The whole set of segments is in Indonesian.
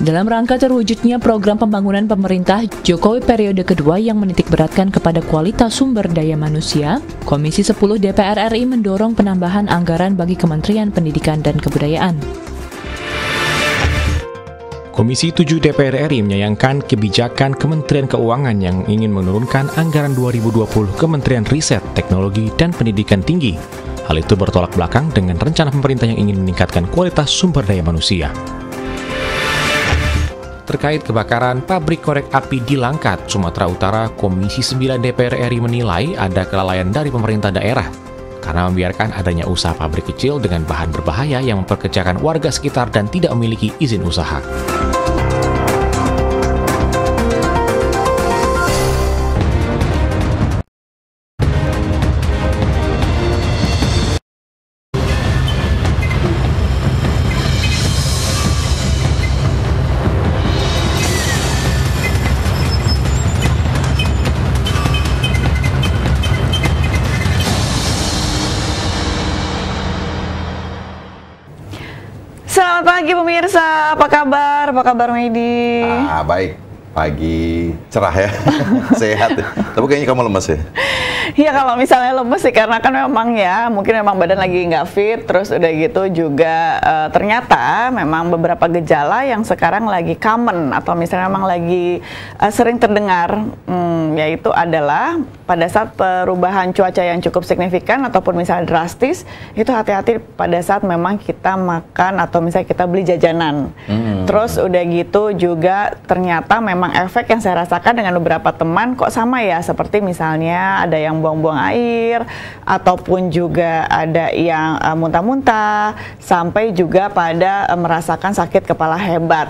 Dalam rangka terwujudnya program pembangunan pemerintah Jokowi periode kedua yang menitikberatkan kepada kualitas sumber daya manusia, Komisi 10 DPR RI mendorong penambahan anggaran bagi Kementerian Pendidikan dan Kebudayaan. Komisi 7 DPR RI menyayangkan kebijakan Kementerian Keuangan yang ingin menurunkan anggaran 2020 Kementerian Riset, Teknologi, dan Pendidikan Tinggi. Hal itu bertolak belakang dengan rencana pemerintah yang ingin meningkatkan kualitas sumber daya manusia. Terkait kebakaran pabrik korek api di Langkat, Sumatera Utara, Komisi 9 DPR RI menilai ada kelalaian dari pemerintah daerah karena membiarkan adanya usaha pabrik kecil dengan bahan berbahaya yang memperkerjakan warga sekitar dan tidak memiliki izin usaha. Selamat pagi pemirsa, apa kabar? Apa kabar Medi? Baik, pagi cerah ya, sehat. Tapi kayaknya kamu lemes ya? Iya, kalau misalnya lemes sih karena kan memang ya, mungkin memang badan lagi nggak fit, terus udah gitu juga ternyata memang beberapa gejala yang sekarang lagi common atau misalnya memang lagi sering terdengar, yaitu adalah pada saat perubahan cuaca yang cukup signifikan ataupun misalnya drastis, itu hati-hati pada saat memang kita makan atau misalnya kita beli jajanan. Terus udah gitu juga ternyata memang efek yang saya rasakan dengan beberapa teman kok sama ya, seperti misalnya ada yang buang-buang air, ataupun juga ada yang muntah-muntah, sampai juga pada merasakan sakit kepala hebat.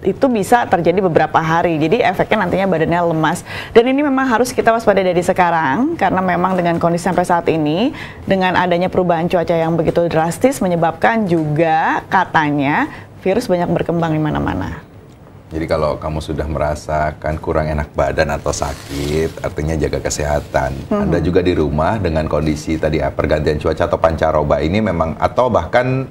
Itu bisa terjadi beberapa hari, jadi efeknya nantinya badannya lemas. Dan ini memang harus kita waspadai dari sekarang, karena memang dengan kondisi sampai saat ini, dengan adanya perubahan cuaca yang begitu drastis, menyebabkan juga katanya virus banyak berkembang di mana-mana. Jadi kalau kamu sudah merasakan kurang enak badan atau sakit, artinya jaga kesehatan. Anda juga di rumah dengan kondisi tadi pergantian cuaca atau pancaroba ini memang, atau bahkan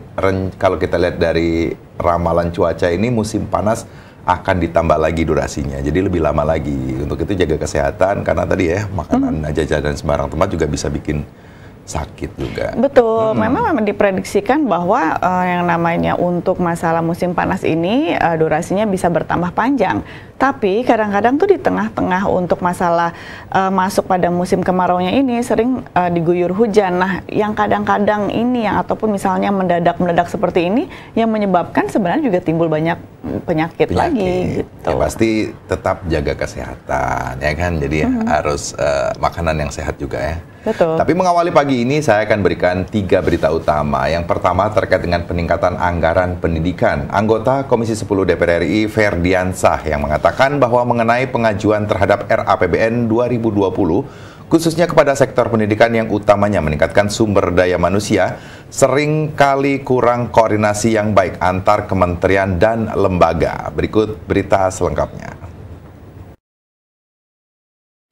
kalau kita lihat dari ramalan cuaca ini musim panas akan ditambah lagi durasinya, jadi lebih lama lagi. Untuk itu jaga kesehatan, karena tadi ya makanan jajanan sembarang tempat juga bisa bikin sakit juga. Betul, memang diprediksikan bahwa yang namanya untuk masalah musim panas ini durasinya bisa bertambah panjang. Tapi kadang-kadang tuh di tengah-tengah untuk masalah masuk pada musim kemaraunya ini sering diguyur hujan. Nah, yang kadang-kadang ini yang ataupun misalnya mendadak-mendadak seperti ini yang menyebabkan sebenarnya juga timbul banyak penyakit lagi. Gitu. Ya pasti tetap jaga kesehatan, ya kan. Jadi harus makanan yang sehat juga ya. Betul. Tapi mengawali pagi ini saya akan berikan 3 berita utama. Yang pertama terkait dengan peningkatan anggaran pendidikan. Anggota Komisi 10 DPR RI Ferdiansah yang mengatakan bahwa mengenai pengajuan terhadap RAPBN 2020, khususnya kepada sektor pendidikan yang utamanya meningkatkan sumber daya manusia, sering kali kurang koordinasi yang baik antar kementerian dan lembaga. Berikut berita selengkapnya.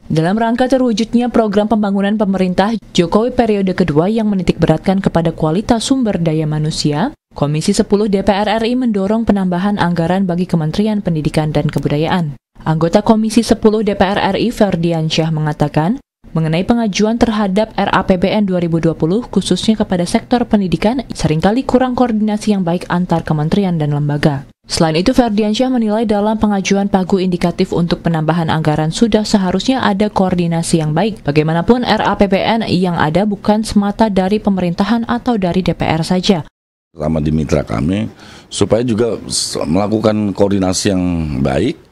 Dalam rangka terwujudnya program pembangunan pemerintah Jokowi periode kedua yang menitikberatkan kepada kualitas sumber daya manusia, Komisi 10 DPR RI mendorong penambahan anggaran bagi Kementerian Pendidikan dan Kebudayaan. Anggota Komisi 10 DPR RI Ferdiansyah mengatakan, mengenai pengajuan terhadap RAPBN 2020 khususnya kepada sektor pendidikan, seringkali kurang koordinasi yang baik antar kementerian dan lembaga. Selain itu, Ferdiansyah menilai dalam pengajuan pagu indikatif untuk penambahan anggaran sudah seharusnya ada koordinasi yang baik. Bagaimanapun RAPBN yang ada bukan semata dari pemerintahan atau dari DPR saja. Sama di mitra kami, supaya juga melakukan koordinasi yang baik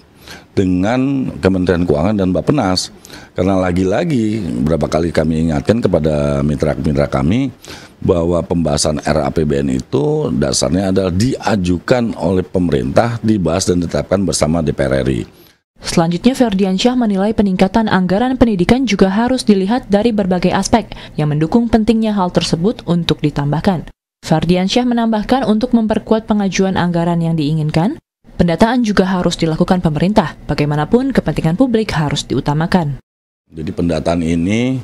dengan Kementerian Keuangan dan Bappenas. Karena lagi-lagi beberapa kali kami ingatkan kepada mitra-mitra kami bahwa pembahasan RAPBN itu dasarnya adalah diajukan oleh pemerintah, dibahas dan ditetapkan bersama DPR RI. Selanjutnya, Ferdiansyah menilai peningkatan anggaran pendidikan juga harus dilihat dari berbagai aspek yang mendukung pentingnya hal tersebut untuk ditambahkan. Ferdiansyah menambahkan untuk memperkuat pengajuan anggaran yang diinginkan, pendataan juga harus dilakukan pemerintah. Bagaimanapun kepentingan publik harus diutamakan. Jadi pendataan ini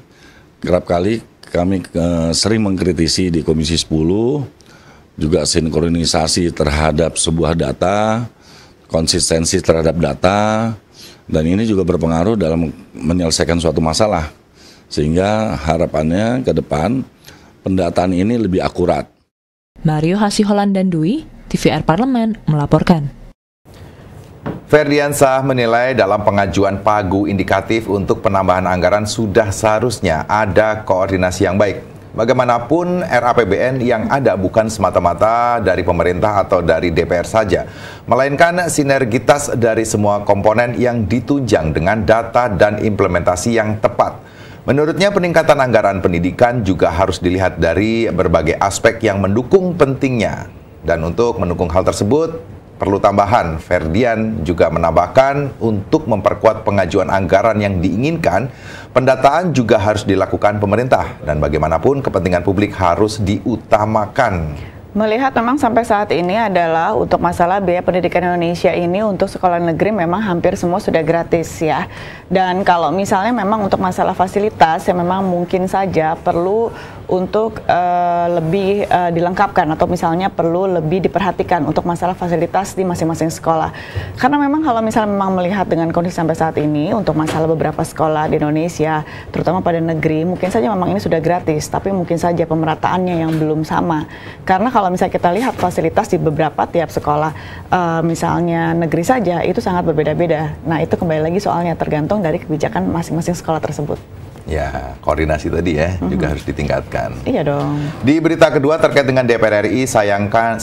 kerap kali kami sering mengkritisi di Komisi 10, juga sinkronisasi terhadap sebuah data, konsistensi terhadap data, dan ini juga berpengaruh dalam menyelesaikan suatu masalah. Sehingga harapannya ke depan pendataan ini lebih akurat. Mario Hasiholan dan Dwi, TVR Parlemen, melaporkan. Ferdiansah menilai dalam pengajuan pagu indikatif untuk penambahan anggaran sudah seharusnya ada koordinasi yang baik. Bagaimanapun RAPBN yang ada bukan semata-mata dari pemerintah atau dari DPR saja, melainkan sinergitas dari semua komponen yang ditunjang dengan data dan implementasi yang tepat. Menurutnya peningkatan anggaran pendidikan juga harus dilihat dari berbagai aspek yang mendukung pentingnya. Dan untuk mendukung hal tersebut, perlu tambahan, Ferdian juga menambahkan untuk memperkuat pengajuan anggaran yang diinginkan, pendataan juga harus dilakukan pemerintah dan bagaimanapun kepentingan publik harus diutamakan. Melihat memang sampai saat ini adalah untuk masalah biaya pendidikan Indonesia ini untuk sekolah negeri memang hampir semua sudah gratis ya. Dan kalau misalnya memang untuk masalah fasilitas yang memang mungkin saja perlu untuk lebih dilengkapkan atau misalnya perlu lebih diperhatikan untuk masalah fasilitas di masing-masing sekolah. Karena memang kalau misalnya memang melihat dengan kondisi sampai saat ini untuk masalah beberapa sekolah di Indonesia, terutama pada negeri, mungkin saja memang ini sudah gratis, tapi mungkin saja pemerataannya yang belum sama. Karena kalau misalnya kita lihat fasilitas di beberapa tiap sekolah, misalnya negeri saja, itu sangat berbeda-beda. Nah, itu kembali lagi soalnya tergantung dari kebijakan masing-masing sekolah tersebut. Ya, koordinasi tadi ya juga harus ditingkatkan. Iya dong. Di berita kedua terkait dengan DPR RI, sayangkan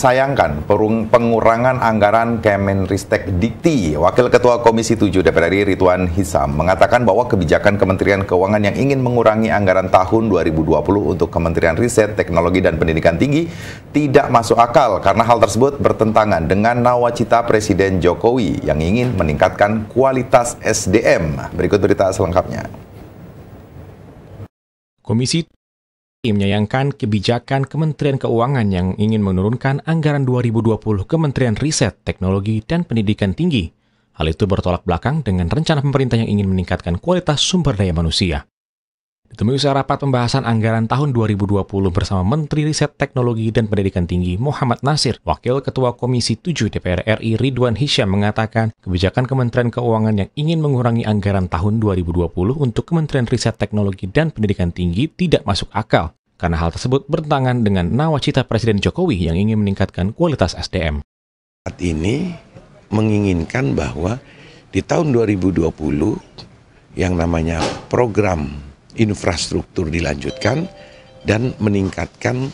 pengurangan anggaran Kemenristek Dikti. Wakil Ketua Komisi 7 DPR RI Ridwan Hisam mengatakan bahwa kebijakan Kementerian Keuangan yang ingin mengurangi anggaran tahun 2020 untuk Kementerian Riset, Teknologi, dan Pendidikan Tinggi tidak masuk akal karena hal tersebut bertentangan dengan nawacita Presiden Jokowi yang ingin meningkatkan kualitas SDM. Berikut berita selengkapnya. Komisi menyayangkan kebijakan Kementerian Keuangan yang ingin menurunkan anggaran 2020 Kementerian Riset, Teknologi, dan Pendidikan Tinggi. Hal itu bertolak belakang dengan rencana pemerintah yang ingin meningkatkan kualitas sumber daya manusia. Ditemui usai rapat pembahasan anggaran tahun 2020 bersama Menteri Riset, Teknologi, dan Pendidikan Tinggi Muhammad Nasir, Wakil Ketua Komisi 7 DPR RI Ridwan Hisam mengatakan kebijakan Kementerian Keuangan yang ingin mengurangi anggaran tahun 2020 untuk Kementerian Riset, Teknologi, dan Pendidikan Tinggi tidak masuk akal, karena hal tersebut bertentangan dengan nawacita Presiden Jokowi yang ingin meningkatkan kualitas SDM. Saat ini menginginkan bahwa di tahun 2020 yang namanya program infrastruktur dilanjutkan dan meningkatkan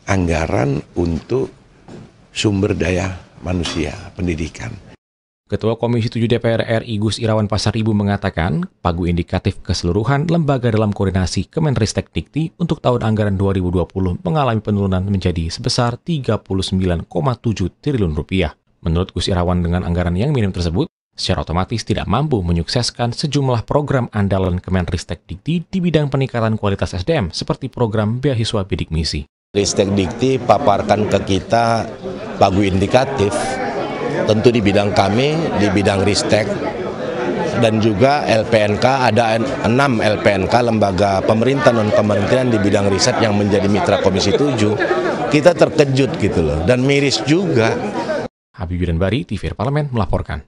anggaran untuk sumber daya manusia, pendidikan. Ketua Komisi 7 DPR RI Gus Irawan Pasaribu mengatakan, pagu indikatif keseluruhan lembaga dalam koordinasi Kemenristek Dikti untuk tahun anggaran 2020 mengalami penurunan menjadi sebesar 39,7 triliun rupiah. Menurut Gus Irawan, dengan anggaran yang minim tersebut, secara otomatis tidak mampu menyukseskan sejumlah program andalan Kemenristek Dikti di bidang peningkatan kualitas SDM seperti program beasiswa bidik misi. Ristek Dikti paparkan ke kita pagu indikatif, tentu di bidang kami, di bidang Ristek, dan juga LPNK, ada 6 LPNK, lembaga pemerintah non-kementerian di bidang riset yang menjadi mitra Komisi 7. Kita terkejut gitu loh, dan miris juga. Habibie dan Bari, TVR Parlemen melaporkan.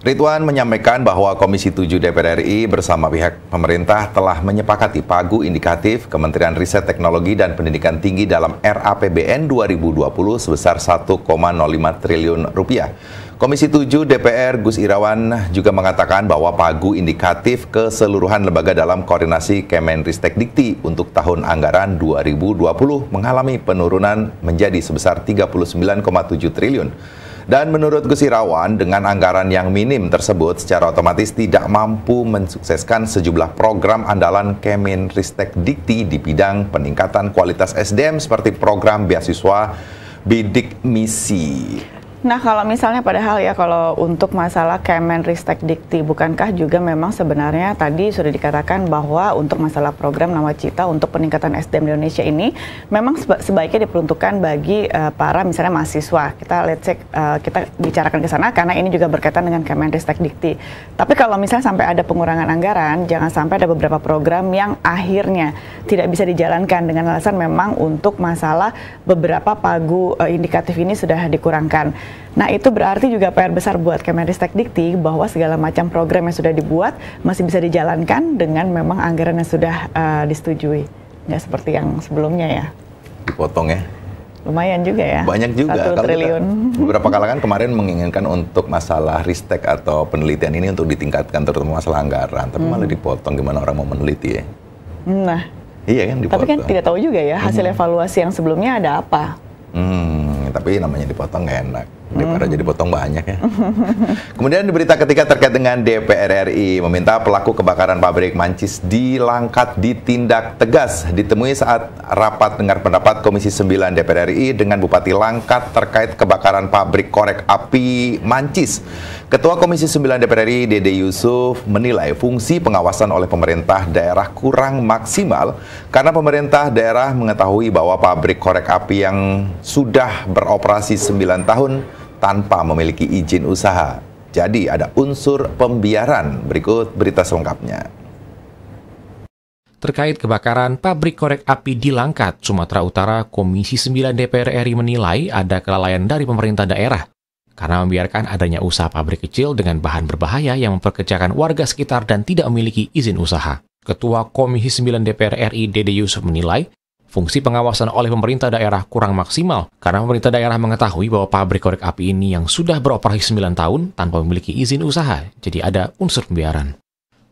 Ridwan menyampaikan bahwa Komisi 7 DPR RI bersama pihak pemerintah telah menyepakati pagu indikatif Kementerian Riset, Teknologi, dan Pendidikan Tinggi dalam RAPBN 2020 sebesar 1,05 triliun rupiah. Komisi 7 DPR Gus Irawan juga mengatakan bahwa pagu indikatif keseluruhan lembaga dalam koordinasi Kemenristek Dikti untuk tahun anggaran 2020 mengalami penurunan menjadi sebesar 39,7 triliun. Dan menurut Gus Irawan, dengan anggaran yang minim tersebut secara otomatis tidak mampu mensukseskan sejumlah program andalan Kemenristek Dikti di bidang peningkatan kualitas SDM seperti program beasiswa bidik misi. Nah, kalau misalnya padahal ya kalau untuk masalah Kemenristek Dikti, bukankah juga memang sebenarnya tadi sudah dikatakan bahwa untuk masalah program nawacita untuk peningkatan SDM di Indonesia ini memang sebaiknya diperuntukkan bagi para misalnya mahasiswa. Kita bicarakan ke sana karena ini juga berkaitan dengan Kemenristek Dikti. Tapi kalau misalnya sampai ada pengurangan anggaran, jangan sampai ada beberapa program yang akhirnya tidak bisa dijalankan dengan alasan memang untuk masalah beberapa pagu indikatif ini sudah dikurangkan. Nah, itu berarti juga PR besar buat Kemenristek Dikti bahwa segala macam program yang sudah dibuat masih bisa dijalankan dengan memang anggaran yang sudah disetujui. Nggak seperti yang sebelumnya ya. Dipotong ya? Lumayan juga ya. Banyak juga. 1 triliun. Beberapa kalangan kemarin menginginkan untuk masalah ristek atau penelitian ini untuk ditingkatkan, terutama masalah anggaran. Tapi malah dipotong, gimana orang mau meneliti ya? Nah. Iya kan dipotong. Tapi kan tidak tahu juga ya hasil evaluasi yang sebelumnya ada apa. Tapi namanya dipotong nggak enak. DPR aja dipotong banyak ya. Kemudian di berita ketiga terkait dengan DPR RI meminta pelaku kebakaran pabrik Mancis di Langkat ditindak tegas. Ditemui saat rapat dengar pendapat Komisi 9 DPR RI dengan Bupati Langkat terkait kebakaran pabrik korek api Mancis. Ketua Komisi 9 DPR RI Dede Yusuf menilai fungsi pengawasan oleh pemerintah daerah kurang maksimal karena pemerintah daerah mengetahui bahwa pabrik korek api yang sudah beroperasi 9 tahun tanpa memiliki izin usaha. Jadi ada unsur pembiaran. Berikut berita selengkapnya. Terkait kebakaran pabrik korek api di Langkat, Sumatera Utara, Komisi 9 DPR RI menilai ada kelalaian dari pemerintah daerah karena membiarkan adanya usaha pabrik kecil dengan bahan berbahaya yang mempekerjakan warga sekitar dan tidak memiliki izin usaha. Ketua Komisi 9 DPR RI Dede Yusuf menilai fungsi pengawasan oleh pemerintah daerah kurang maksimal karena pemerintah daerah mengetahui bahwa pabrik korek api ini yang sudah beroperasi 9 tahun tanpa memiliki izin usaha, jadi ada unsur pembiaran.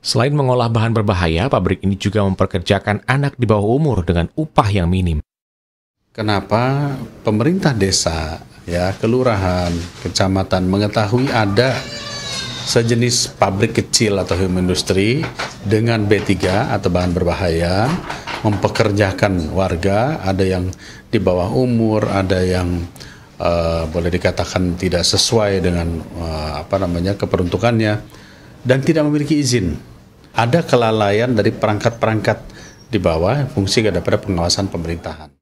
Selain mengolah bahan berbahaya, pabrik ini juga mempekerjakan anak di bawah umur dengan upah yang minim. Kenapa pemerintah desa, ya, kelurahan, kecamatan mengetahui ada sejenis pabrik kecil atau home industry dengan B3 atau bahan berbahaya mempekerjakan warga, ada yang di bawah umur, ada yang boleh dikatakan tidak sesuai dengan keperuntukannya dan tidak memiliki izin. Ada kelalaian dari perangkat-perangkat di bawah fungsi daripada pengawasan pemerintahan.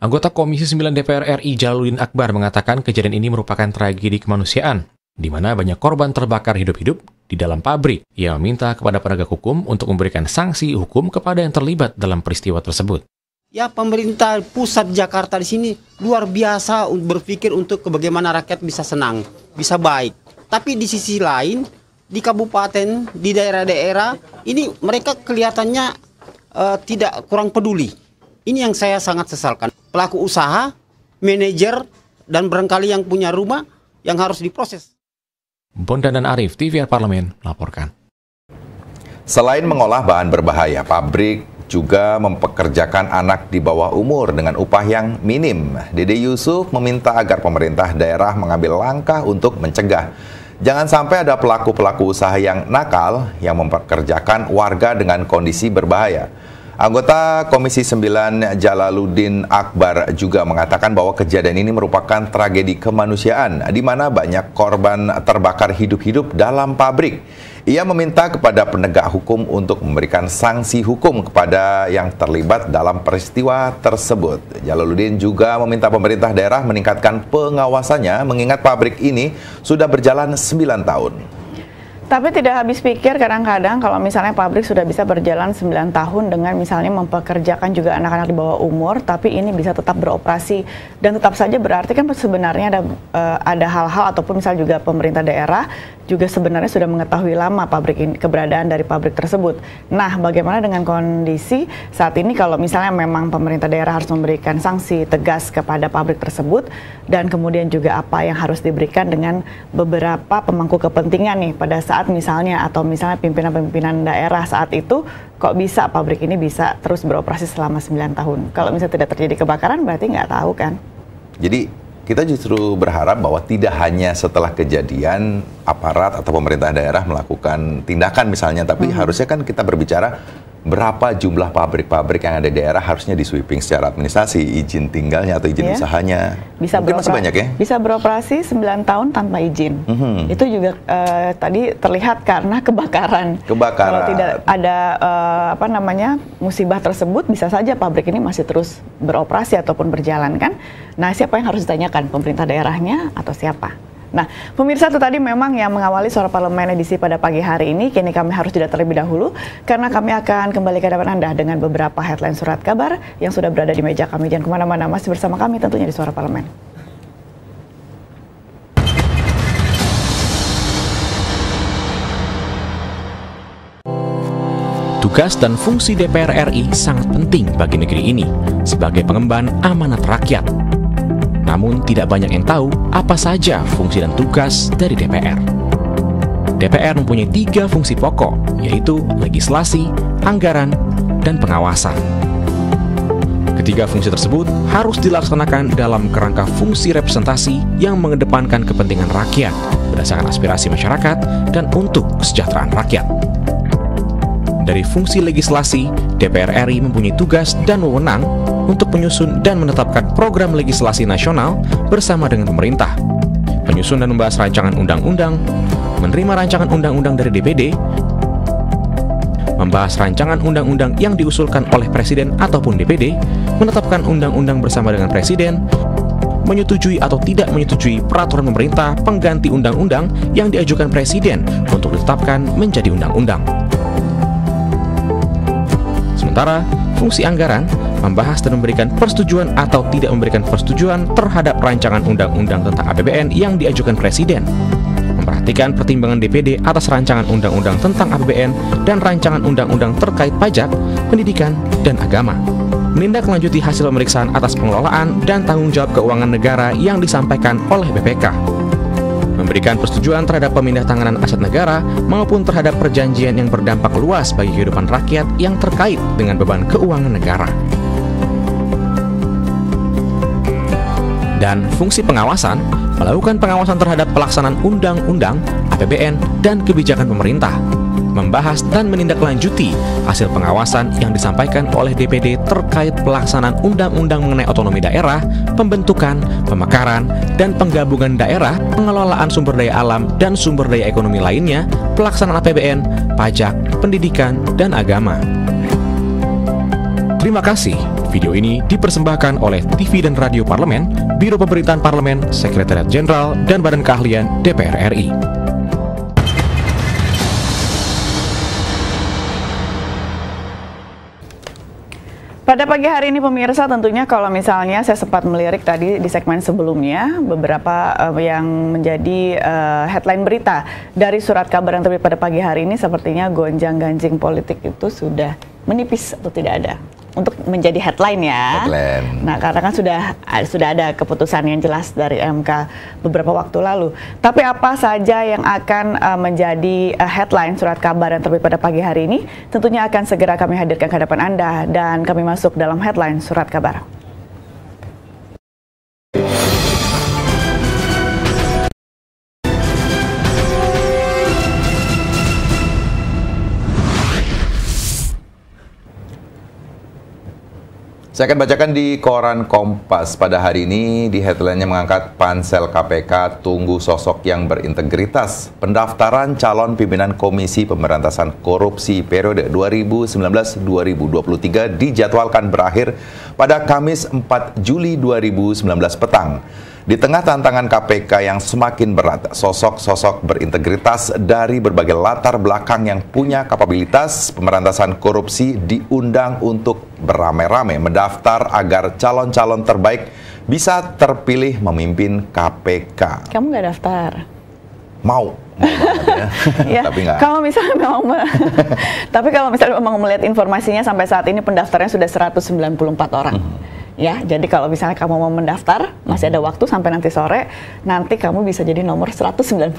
Anggota Komisi 9 DPR RI Jalaluddin Akbar mengatakan kejadian ini merupakan tragedi kemanusiaan, di mana banyak korban terbakar hidup-hidup di dalam pabrik. Ia meminta kepada penegak hukum untuk memberikan sanksi hukum kepada yang terlibat dalam peristiwa tersebut. Ya, pemerintah pusat Jakarta di sini luar biasa berpikir untuk bagaimana rakyat bisa senang, bisa baik. Tapi di sisi lain, di kabupaten, di daerah-daerah, ini mereka kelihatannya tidak kurang peduli. Ini yang saya sangat sesalkan. Pelaku usaha, manajer, dan barangkali yang punya rumah yang harus diproses. Bondan dan Arif, TVR Parlemen, melaporkan. Selain mengolah bahan berbahaya, pabrik juga mempekerjakan anak di bawah umur dengan upah yang minim. Dede Yusuf meminta agar pemerintah daerah mengambil langkah untuk mencegah. Jangan sampai ada pelaku-pelaku usaha yang nakal yang mempekerjakan warga dengan kondisi berbahaya. Anggota Komisi 9 Jalaluddin Akbar juga mengatakan bahwa kejadian ini merupakan tragedi kemanusiaan di mana banyak korban terbakar hidup-hidup dalam pabrik. Ia meminta kepada penegak hukum untuk memberikan sanksi hukum kepada yang terlibat dalam peristiwa tersebut. Jalaluddin juga meminta pemerintah daerah meningkatkan pengawasannya mengingat pabrik ini sudah berjalan 9 tahun. Tapi tidak habis pikir kadang-kadang kalau misalnya pabrik sudah bisa berjalan 9 tahun dengan misalnya mempekerjakan juga anak-anak di bawah umur, tapi ini bisa tetap beroperasi dan tetap saja berarti kan sebenarnya ada hal-hal ataupun misalnya juga pemerintah daerah juga sebenarnya sudah mengetahui lama pabrik ini, keberadaan dari pabrik tersebut. Nah, bagaimana dengan kondisi saat ini kalau misalnya memang pemerintah daerah harus memberikan sanksi tegas kepada pabrik tersebut dan kemudian juga apa yang harus diberikan dengan beberapa pemangku kepentingan nih pada saat misalnya atau misalnya pimpinan-pimpinan daerah saat itu kok bisa pabrik ini bisa terus beroperasi selama 9 tahun. Kalau misalnya tidak terjadi kebakaran berarti nggak tahu kan. Jadi kita justru berharap bahwa tidak hanya setelah kejadian aparat atau pemerintah daerah melakukan tindakan misalnya, tapi harusnya kan kita berbicara berapa jumlah pabrik-pabrik yang ada di daerah harusnya di sweeping secara administrasi, izin tinggalnya atau izin usahanya. Bisa mungkin masih banyak ya? Bisa beroperasi 9 tahun tanpa izin. Itu juga tadi terlihat karena kebakaran. Kalau tidak ada musibah tersebut, bisa saja pabrik ini masih terus beroperasi ataupun berjalan kan. Nah, siapa yang harus ditanyakan? Pemerintah daerahnya atau siapa? Nah, pemirsa itu tadi memang yang mengawali Suara Parlemen edisi pada pagi hari ini. Kini kami harus jeda terlebih dahulu karena kami akan kembali ke hadapan Anda dengan beberapa headline surat kabar yang sudah berada di meja kami. Jangan kemana-mana, masih bersama kami tentunya di Suara Parlemen. Tugas dan fungsi DPR RI sangat penting bagi negeri ini sebagai pengemban amanat rakyat. Namun tidak banyak yang tahu apa saja fungsi dan tugas dari DPR. DPR mempunyai 3 fungsi pokok, yaitu legislasi, anggaran, dan pengawasan. Ketiga fungsi tersebut harus dilaksanakan dalam kerangka fungsi representasi yang mengedepankan kepentingan rakyat berdasarkan aspirasi masyarakat dan untuk kesejahteraan rakyat. Dari fungsi legislasi, DPR RI mempunyai tugas dan wewenang untuk menyusun dan menetapkan program legislasi nasional bersama dengan pemerintah, menyusun dan membahas rancangan undang-undang, menerima rancangan undang-undang dari DPD, membahas rancangan undang-undang yang diusulkan oleh Presiden ataupun DPD, menetapkan undang-undang bersama dengan Presiden, menyetujui atau tidak menyetujui peraturan pemerintah pengganti undang-undang yang diajukan Presiden untuk ditetapkan menjadi undang-undang. Sementara, fungsi anggaran membahas dan memberikan persetujuan atau tidak memberikan persetujuan terhadap rancangan undang-undang tentang APBN yang diajukan Presiden, memperhatikan pertimbangan DPD atas rancangan undang-undang tentang APBN dan rancangan undang-undang terkait pajak, pendidikan, dan agama, menindaklanjuti hasil pemeriksaan atas pengelolaan dan tanggung jawab keuangan negara yang disampaikan oleh BPK, memberikan persetujuan terhadap pemindahtanganan aset negara maupun terhadap perjanjian yang berdampak luas bagi kehidupan rakyat yang terkait dengan beban keuangan negara. Dan fungsi pengawasan, melakukan pengawasan terhadap pelaksanaan undang-undang, APBN, dan kebijakan pemerintah, membahas dan menindaklanjuti hasil pengawasan yang disampaikan oleh DPD terkait pelaksanaan undang-undang mengenai otonomi daerah, pembentukan, pemekaran, dan penggabungan daerah, pengelolaan sumber daya alam dan sumber daya ekonomi lainnya, pelaksanaan APBN, pajak, pendidikan, dan agama. Terima kasih. Video ini dipersembahkan oleh TV dan Radio Parlemen, Biro Pemerintahan Parlemen, Sekretariat Jenderal, dan Badan Keahlian DPR RI. Pada pagi hari ini pemirsa, tentunya kalau misalnya saya sempat melirik tadi di segmen sebelumnya beberapa yang menjadi headline berita dari surat kabar yang terbit pada pagi hari ini, sepertinya gonjang-ganjing politik itu sudah menipis atau tidak ada untuk menjadi headline ya. Headline. Nah, karena kan sudah ada keputusan yang jelas dari MK beberapa waktu lalu. Tapi apa saja yang akan menjadi headline surat kabar yang terbit pada pagi hari ini, tentunya akan segera kami hadirkan ke hadapan Anda, dan kami masuk dalam headline surat kabar. Saya akan bacakan di koran Kompas pada hari ini. Di headline-nya mengangkat Pansel KPK tunggu sosok yang berintegritas. Pendaftaran calon pimpinan Komisi Pemberantasan Korupsi periode 2019-2023 dijadwalkan berakhir pada Kamis 4 Juli 2019 petang. Di tengah tantangan KPK yang semakin berat, sosok-sosok berintegritas dari berbagai latar belakang yang punya kapabilitas pemberantasan korupsi diundang untuk beramai-ramai mendaftar agar calon-calon terbaik bisa terpilih memimpin KPK. Kamu nggak daftar? Mau banget ya. Tapi nggak. Kalau misalnya memang melihat informasinya sampai saat ini pendaftarnya sudah 194 orang. Ya, jadi kalau misalnya kamu mau mendaftar, masih ada waktu sampai nanti sore, nanti kamu bisa jadi nomor 195.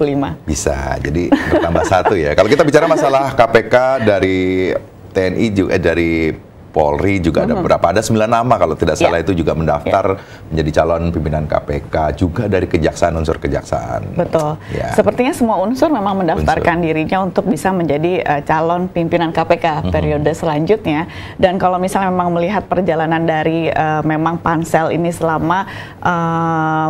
Bisa, jadi bertambah satu ya. Kalau kita bicara masalah KPK dari TNI juga, dari Polri juga ada beberapa, ada 9 nama kalau tidak salah itu juga mendaftar menjadi calon pimpinan KPK, juga dari kejaksaan, unsur kejaksaan. Betul. Sepertinya semua unsur memang mendaftarkan dirinya untuk bisa menjadi calon pimpinan KPK periode selanjutnya. Dan kalau misalnya memang melihat perjalanan dari memang pansel ini selama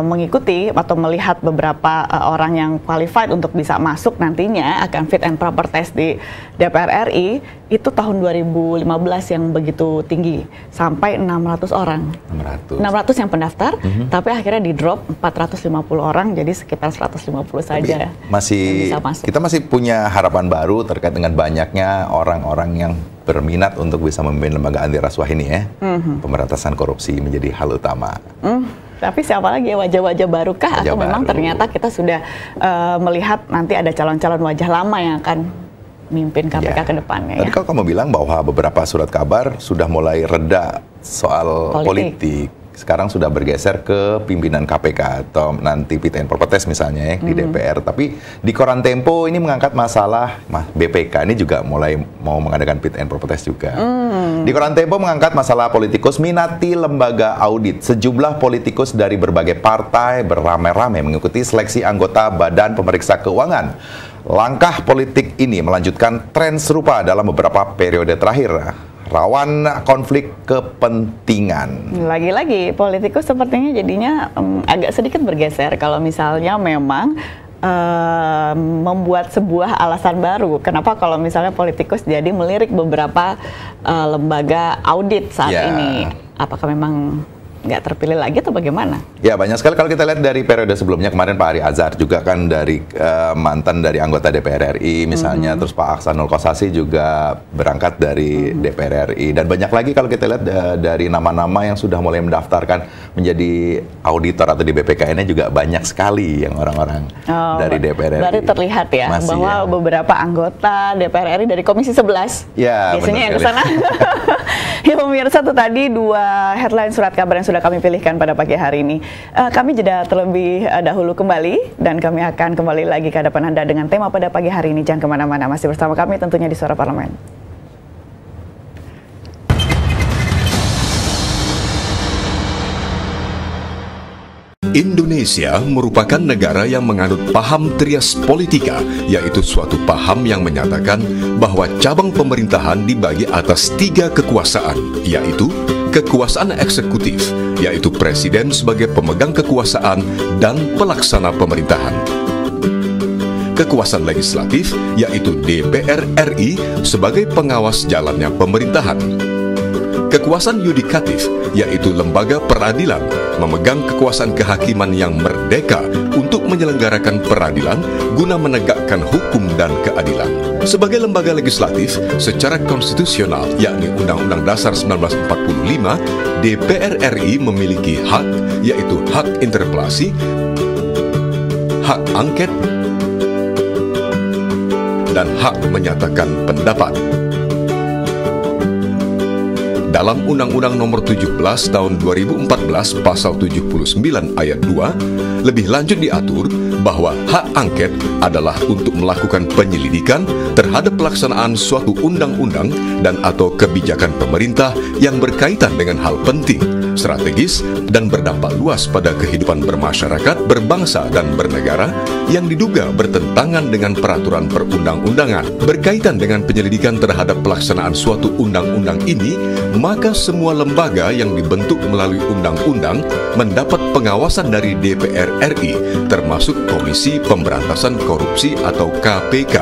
mengikuti atau melihat beberapa orang yang qualified untuk bisa masuk nantinya akan fit and proper test di DPR RI, itu tahun 2015 yang begitu tinggi, sampai 600 orang. 600 yang pendaftar, tapi akhirnya di drop 450 orang, jadi sekitar 150 saja. Kita masih punya harapan baru terkait dengan banyaknya orang-orang yang berminat untuk bisa memimpin lembaga anti rasuah ini ya. Pemberantasan korupsi menjadi hal utama. Tapi siapa lagi ya, wajah-wajah barukah atau memang ternyata kita sudah melihat nanti ada calon-calon wajah lama yang akan mimpin KPK ke depannya. Tadi kalau kamu bilang bahwa beberapa surat kabar sudah mulai reda soal politik. Sekarang sudah bergeser ke pimpinan KPK atau nanti fit and proper test misalnya ya di DPR. Tapi di koran Tempo ini mengangkat masalah BPK ini juga mulai mau mengadakan fit and proper test juga. Di koran Tempo mengangkat masalah politikus minati lembaga audit. Sejumlah politikus dari berbagai partai beramai-ramai mengikuti seleksi anggota Badan Pemeriksa Keuangan. Langkah politik ini melanjutkan tren serupa dalam beberapa periode terakhir. Rawan konflik kepentingan. Lagi-lagi politikus sepertinya jadinya agak sedikit bergeser kalau misalnya memang membuat sebuah alasan baru. Kenapa kalau misalnya politikus jadi melirik beberapa lembaga audit saat ini? Apakah memang nggak terpilih lagi atau bagaimana? Ya, banyak sekali kalau kita lihat dari periode sebelumnya. Kemarin Pak Ari Azhar juga kan dari mantan dari anggota DPR RI misalnya, terus Pak Aksanul Kossasi juga berangkat dari DPR RI, dan banyak lagi kalau kita lihat dari nama-nama yang sudah mulai mendaftarkan menjadi auditor atau di BPK-nya juga banyak sekali yang orang-orang dari DPR RI. Berarti terlihat ya bahwa beberapa anggota DPR RI dari Komisi 11 biasanya yang ke sana. Ya pemirsa, itu tadi 2 headline surat kabar yang sudah kami pilihkan pada pagi hari ini. Kami jeda terlebih dahulu kembali, dan kami akan kembali lagi ke hadapan Anda dengan tema pada pagi hari ini. Jangan kemana-mana, masih bersama kami tentunya di Suara Parlemen. Indonesia merupakan negara yang menganut paham trias politika, yaitu suatu paham yang menyatakan bahwa cabang pemerintahan dibagi atas 3 kekuasaan, yaitu kekuasaan eksekutif, yaitu presiden sebagai pemegang kekuasaan dan pelaksana pemerintahan. Kekuasaan legislatif, yaitu DPR RI sebagai pengawas jalannya pemerintahan. Kekuasaan yudikatif, yaitu lembaga peradilan, memegang kekuasaan kehakiman yang merdeka untuk menyelenggarakan peradilan guna menegakkan hukum dan keadilan. Sebagai lembaga legislatif, secara konstitusional, yakni Undang-Undang Dasar 1945, DPR RI memiliki hak, yaitu hak interpelasi, hak angket, dan hak menyatakan pendapat. Dalam Undang-Undang Nomor 17 Tahun 2014 Pasal 79 Ayat 2, lebih lanjut diatur bahwa hak angket adalah untuk melakukan penyelidikan terhadap pelaksanaan suatu undang-undang dan atau kebijakan pemerintah yang berkaitan dengan hal penting, strategis, dan berdampak luas pada kehidupan bermasyarakat, berbangsa, dan bernegara yang diduga bertentangan dengan peraturan perundang-undangan. Berkaitan dengan penyelidikan terhadap pelaksanaan suatu undang-undang ini, maka semua lembaga yang dibentuk melalui undang-undang mendapat pengawasan dari DPR RI, termasuk Komisi Pemberantasan Korupsi atau KPK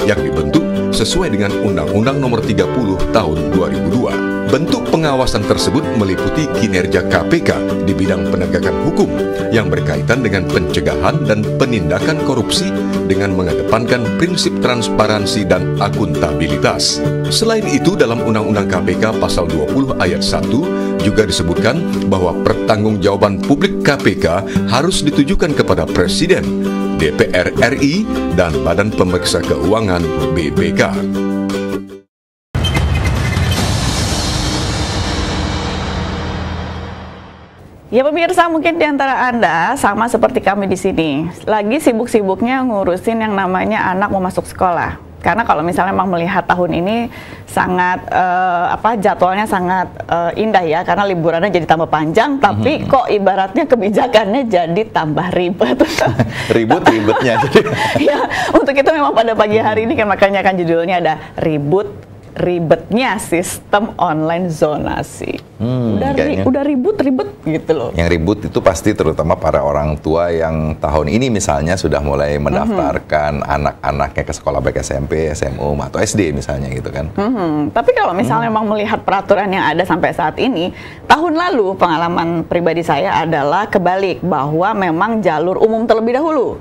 yang dibentuk sesuai dengan Undang-Undang Nomor 30 Tahun 2002. Bentuk pengawasan tersebut meliputi kinerja KPK di bidang penegakan hukum yang berkaitan dengan pencegahan dan penindakan korupsi dengan mengedepankan prinsip transparansi dan akuntabilitas. Selain itu, dalam Undang-Undang KPK Pasal 20 Ayat 1 juga disebutkan bahwa pertanggungjawaban publik KPK harus ditujukan kepada Presiden, DPR RI, dan Badan Pemeriksa Keuangan BPK. Ya pemirsa, mungkin di antara Anda sama seperti kami di sini, lagi sibuk-sibuknya ngurusin yang namanya anak mau masuk sekolah. Karena kalau misalnya memang melihat tahun ini sangat jadwalnya sangat indah ya, karena liburannya jadi tambah panjang, tapi kok ibaratnya kebijakannya jadi tambah ribet. Ribut-ribetnya. Ya, untuk itu memang pada pagi hari ini kan makanya kan judulnya ada ribetnya sistem online zonasi. Udah ribut-ribet gitu loh. Yang ribut itu pasti terutama para orang tua yang tahun ini misalnya sudah mulai mendaftarkan anak-anaknya ke sekolah baik SMP, SMU, atau SD misalnya gitu kan. Tapi kalau misalnya memang melihat peraturan yang ada sampai saat ini, tahun lalu pengalaman pribadi saya adalah kebalik, bahwa memang jalur umum terlebih dahulu.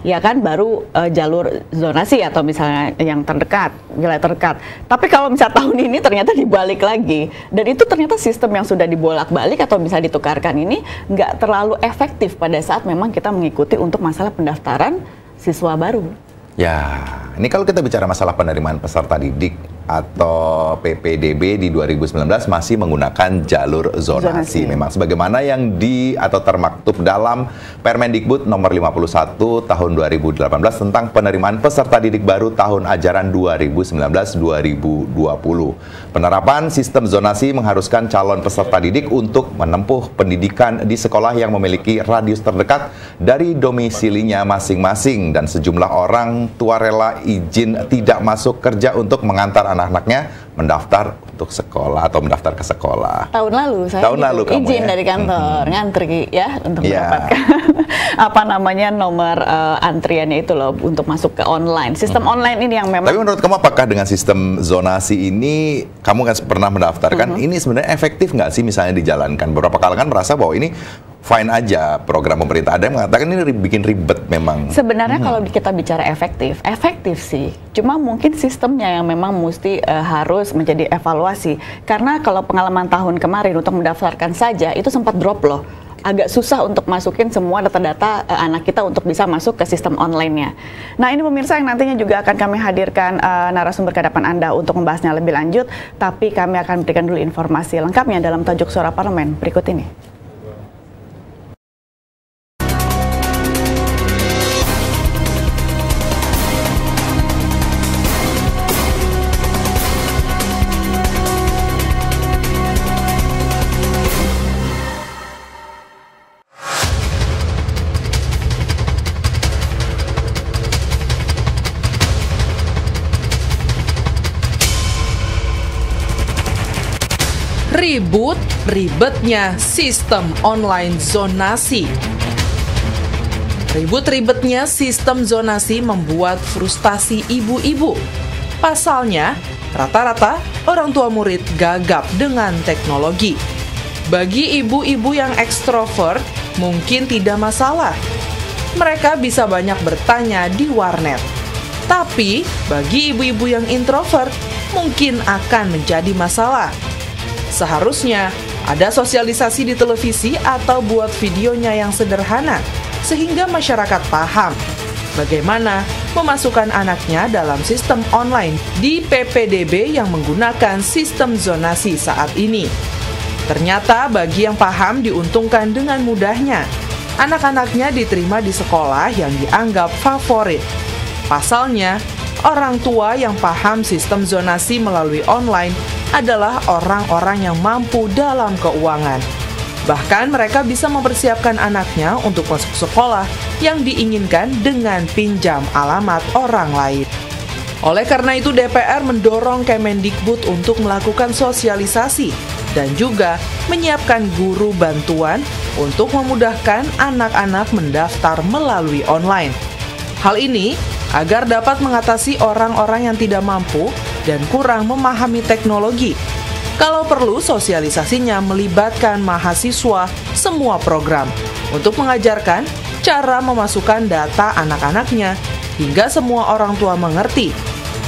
Ya kan, baru jalur zonasi atau misalnya yang terdekat, wilayah terdekat. Tapi kalau misalnya tahun ini ternyata dibalik lagi, dan itu ternyata sistem yang sudah dibolak-balik atau bisa ditukarkan ini nggak terlalu efektif pada saat memang kita mengikuti untuk masalah pendaftaran siswa baru. Ya, ini kalau kita bicara masalah penerimaan peserta didik atau PPDB di 2019 masih menggunakan jalur zonasi. Memang sebagaimana yang atau termaktub dalam Permendikbud nomor 51 tahun 2018 tentang penerimaan peserta didik baru tahun ajaran 2019-2020. Penerapan sistem zonasi mengharuskan calon peserta didik untuk menempuh pendidikan di sekolah yang memiliki radius terdekat dari domisilinya masing-masing, dan sejumlah orang tua rela izin tidak masuk kerja untuk mengantar anak-anaknya mendaftar untuk sekolah atau mendaftar ke sekolah. Tahun lalu saya izin dari kantor ngantri ya untuk mendapatkan apa namanya nomor antriannya itu loh untuk masuk ke online. Sistem online ini yang memang. Tapi menurut kamu apakah dengan sistem zonasi ini kamu kan pernah mendaftarkan, ini sebenarnya efektif nggak sih misalnya dijalankan? Beberapa kalangan merasa bahwa ini fine aja program pemerintah. Ada yang mengatakan ini bikin ribet memang. Sebenarnya kalau kita bicara efektif sih. Cuma mungkin sistemnya yang memang mesti harus menjadi evaluasi. Karena kalau pengalaman tahun kemarin untuk mendaftarkan saja itu sempat drop loh. Agak susah untuk masukin semua data-data anak kita untuk bisa masuk ke sistem online-nya. Nah, ini pemirsa yang nantinya juga akan kami hadirkan narasumber ke hadapan Anda untuk membahasnya lebih lanjut. Tapi kami akan berikan dulu informasi lengkapnya dalam tajuk Suara Parlemen berikut ini. Ribetnya sistem online zonasi. Ribetnya sistem zonasi membuat frustasi ibu-ibu. Pasalnya, rata-rata orang tua murid gagap dengan teknologi. Bagi ibu-ibu yang ekstrovert, mungkin tidak masalah. Mereka bisa banyak bertanya di warnet. Tapi, bagi ibu-ibu yang introvert, mungkin akan menjadi masalah. Seharusnya ada sosialisasi di televisi atau buat videonya yang sederhana, sehingga masyarakat paham bagaimana memasukkan anaknya dalam sistem online di PPDB yang menggunakan sistem zonasi saat ini. Ternyata bagi yang paham diuntungkan dengan mudahnya. Anak-anaknya diterima di sekolah yang dianggap favorit. Pasalnya, orang tua yang paham sistem zonasi melalui online adalah orang-orang yang mampu dalam keuangan. Bahkan mereka bisa mempersiapkan anaknya untuk masuk sekolah yang diinginkan dengan pinjam alamat orang lain. Oleh karena itu DPR mendorong Kemendikbud untuk melakukan sosialisasi dan juga menyiapkan guru bantuan untuk memudahkan anak-anak mendaftar melalui online. Hal ini agar dapat mengatasi orang-orang yang tidak mampu dan kurang memahami teknologi. Kalau perlu, sosialisasinya melibatkan mahasiswa semua program untuk mengajarkan cara memasukkan data anak-anaknya hingga semua orang tua mengerti.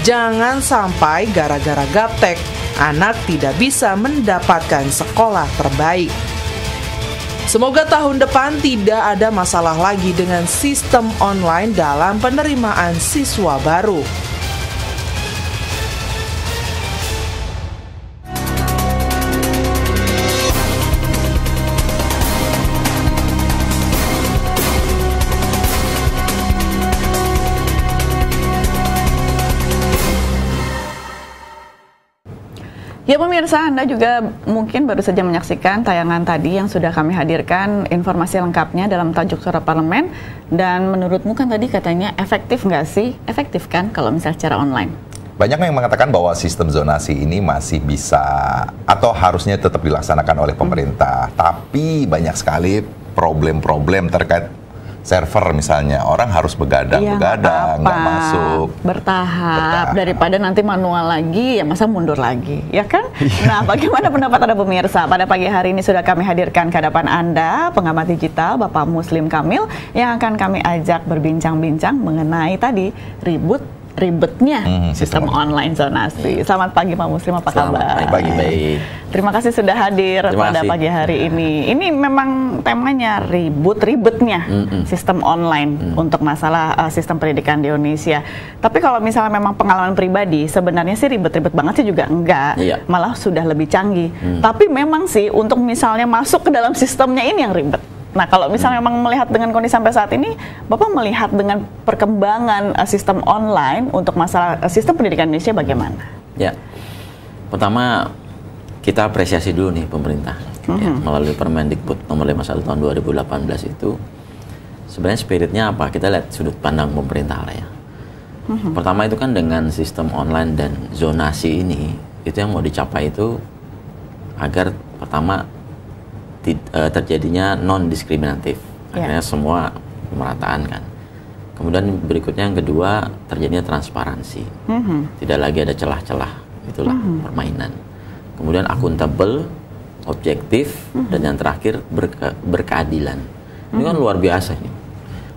Jangan sampai gara-gara gaptek, anak tidak bisa mendapatkan sekolah terbaik. Semoga tahun depan tidak ada masalah lagi dengan sistem online dalam penerimaan siswa baru. Ya pemirsa, Anda juga mungkin baru saja menyaksikan tayangan tadi yang sudah kami hadirkan informasi lengkapnya dalam tajuk Suara Parlemen. Dan menurutmu kan tadi katanya efektif nggak sih? Efektif kan kalau misalnya secara online? Banyak yang mengatakan bahwa sistem zonasi ini masih bisa atau harusnya tetap dilaksanakan oleh pemerintah. Tapi banyak sekali problem-problem terkait server misalnya, orang harus begadang-begadang, nggak masuk. Bertahap, daripada nanti manual lagi, ya masa mundur lagi, ya kan? Nah, bagaimana pendapat Anda pemirsa? Pada pagi hari ini sudah kami hadirkan ke hadapan Anda, pengamat digital, Bapak Muslim Kamil, yang akan kami ajak berbincang-bincang mengenai tadi ribetnya sistem online zonasi. Selamat pagi Pak Muslim, apa kabar? Pagi, baik. Terima kasih sudah hadir pada pagi hari ini. Ini memang temanya ribetnya sistem online untuk masalah sistem pendidikan di Indonesia. Tapi kalau misalnya memang pengalaman pribadi, sebenarnya sih ribet-ribet banget sih juga enggak. Malah sudah lebih canggih. Tapi memang sih untuk misalnya masuk ke dalam sistemnya ini yang ribet. Nah, kalau misalnya memang melihat dengan kondisi sampai saat ini, Bapak melihat dengan perkembangan sistem online untuk masalah sistem pendidikan Indonesia bagaimana? Ya, pertama kita apresiasi dulu nih pemerintah ya, melalui Permendikbud nomor 51 tahun 2018 itu sebenarnya spiritnya apa? Kita lihat sudut pandang pemerintah lah ya. Pertama itu kan dengan sistem online dan zonasi ini, itu yang mau dicapai itu agar pertama terjadinya non-diskriminatif, akhirnya semua pemerataan kan. Kemudian berikutnya yang kedua terjadinya transparansi, tidak lagi ada celah-celah, itulah permainan. Kemudian akuntabel, objektif, dan yang terakhir berkeadilan. Ini kan luar biasa ini.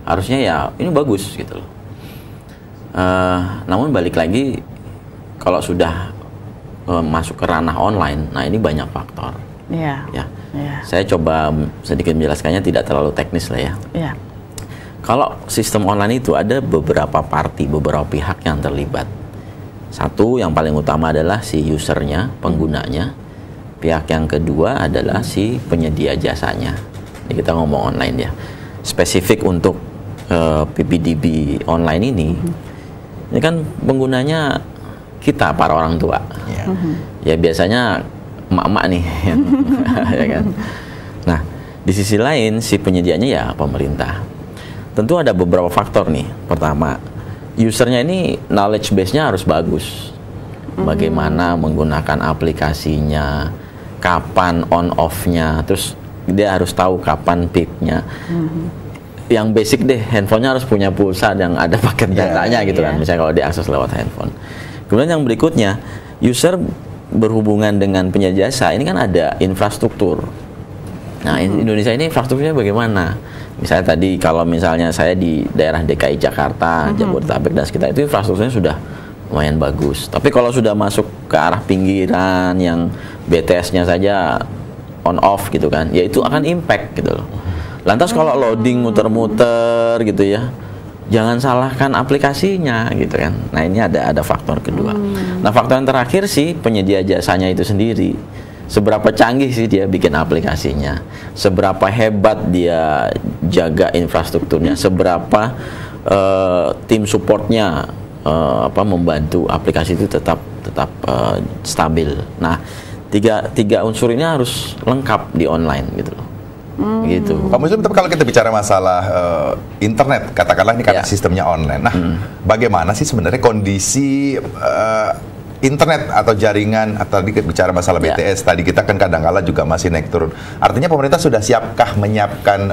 Harusnya ya ini bagus gitu loh. Namun balik lagi kalau sudah masuk ke ranah online, nah ini banyak faktor. Saya coba sedikit menjelaskannya, tidak terlalu teknis lah ya. Kalau sistem online itu ada beberapa party, beberapa pihak yang terlibat. Satu yang paling utama adalah si usernya, penggunanya. Pihak yang kedua adalah si penyedia jasanya. Ini kita ngomong online ya. Spesifik untuk PPDB online ini kan penggunanya kita para orang tua. Ya biasanya emak-emak nih ya kan. Nah, di sisi lain si penyedianya ya pemerintah. Tentu ada beberapa faktor nih. Pertama, usernya ini knowledge base-nya harus bagus. Bagaimana menggunakan aplikasinya, kapan on off-nya, terus dia harus tahu kapan peak-nya. Yang basic deh, handphonenya harus punya pulsa yang ada paket datanya gitu kan. Misalnya kalau diakses lewat handphone. Kemudian yang berikutnya, user berhubungan dengan penyedia jasa ini kan ada infrastruktur. Nah, Indonesia ini infrastrukturnya bagaimana? Misalnya tadi kalau misalnya saya di daerah DKI Jakarta, Jabodetabek dan sekitar, itu infrastrukturnya sudah lumayan bagus. Tapi kalau sudah masuk ke arah pinggiran yang BTS-nya saja on off gitu kan, ya itu akan impact gitu loh. Lantas kalau loading muter-muter gitu ya, jangan salahkan aplikasinya gitu kan. Nah, ini ada faktor kedua. Nah, faktor yang terakhir sih penyedia jasanya itu sendiri. Seberapa canggih sih dia bikin aplikasinya, seberapa hebat dia jaga infrastrukturnya, seberapa tim supportnya membantu aplikasi itu tetap stabil. Nah, tiga unsur ini harus lengkap di online gitu loh. Gitu. Pak Muslim, tapi kalau kita bicara masalah internet, katakanlah ini karena sistemnya online. Nah, bagaimana sih sebenarnya kondisi internet atau jaringan, atau tadi bicara masalah BTS, tadi kita kan kadang-kala juga masih naik turun. Artinya pemerintah sudah siapkah menyiapkan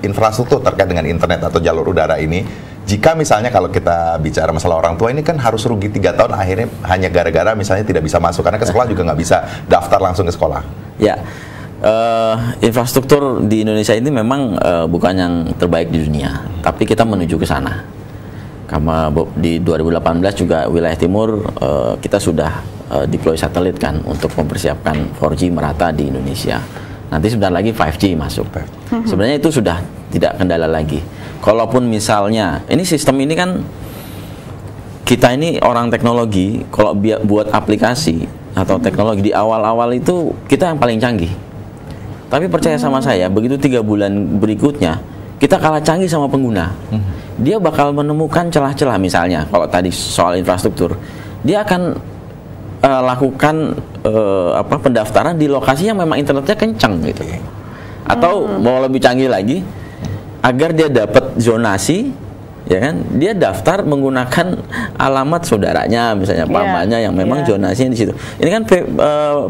infrastruktur terkait dengan internet atau jalur udara ini? Jika misalnya kalau kita bicara masalah orang tua ini kan harus rugi 3 tahun akhirnya hanya gara-gara misalnya tidak bisa masuk, karena ke sekolah juga nggak bisa daftar langsung ke sekolah. Ya. Infrastruktur di Indonesia ini memang bukan yang terbaik di dunia, tapi kita menuju ke sana. Karena di 2018 juga wilayah timur kita sudah deploy satelit kan untuk mempersiapkan 4G merata di Indonesia. Nanti sebentar lagi 5G masuk. Sebenarnya itu sudah tidak kendala lagi. Kalaupun misalnya ini sistem ini kan kita ini orang teknologi, kalau buat aplikasi atau teknologi di awal-awal itu kita yang paling canggih. Tapi percaya sama saya, begitu 3 bulan berikutnya kita kalah canggih sama pengguna. Dia bakal menemukan celah-celah, misalnya kalau tadi soal infrastruktur, dia akan lakukan pendaftaran di lokasi yang memang internetnya kencang gitu. Atau mau lebih canggih lagi, agar dia dapat zonasi, ya kan? Dia daftar menggunakan alamat saudaranya, misalnya pamannya yang memang zonasinya di situ. Ini kan